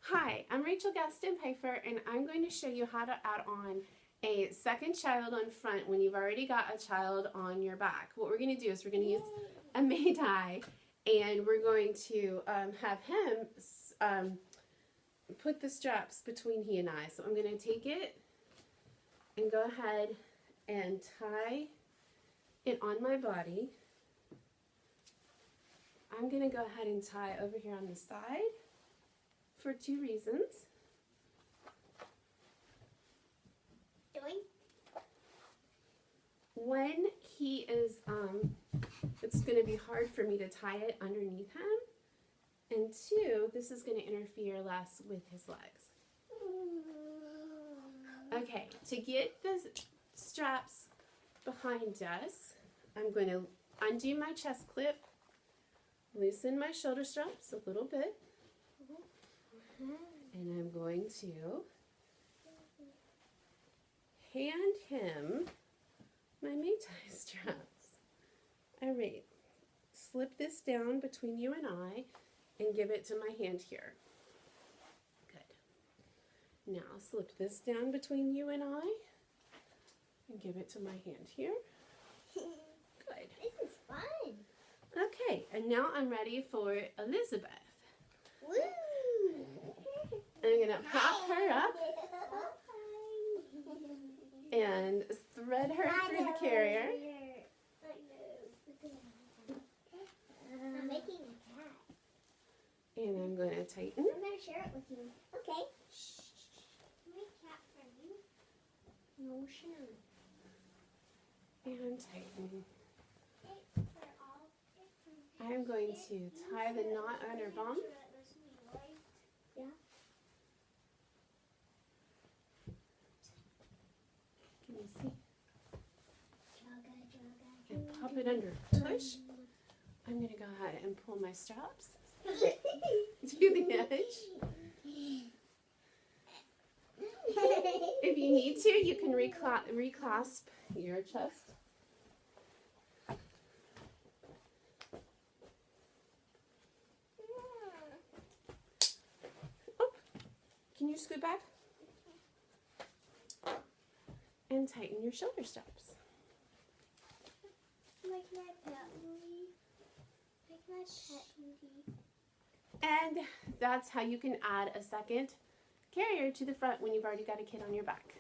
Hi, I'm Rachel Gaston-Pifer, and I'm going to show you how to add on a second child on front when you've already got a child on your back. What we're going to do is we're going to use a May-dye, and we're going to have him put the straps between he and I. So I'm going to take it and go ahead and tie it on my body. I'm going to go ahead and tie over here on the side for two reasons. When he is, it's going to be hard for me to tie it underneath him. And two, this is going to interfere less with his legs. Okay, to get the straps behind us, I'm going to undo my chest clip, loosen my shoulder straps a little bit, and I'm going to hand him my May-dye straps. All right, slip this down between you and I and give it to my hand here. Good. Now slip this down between you and I and give it to my hand here. Good. This is fun. Okay, and now I'm ready for Elizabeth. Woo! I'm going to prop her up and thread her through the carrier. I'm making a cat. And I'm going to tighten. I'm going to share it with you. Okay. Make cat friendly. No sharing. And tighten. I'm going to tie the knot on her bum. Yeah. Can you see? And pop it under a tush. I'm going to go ahead and pull my straps to the edge. If you need to, you can reclasp your chest. Oh, can you scoot back? And tighten your shoulder straps. Like my pet movie. Like my pet movie. And that's how you can add a second carrier to the front when you've already got a kid on your back.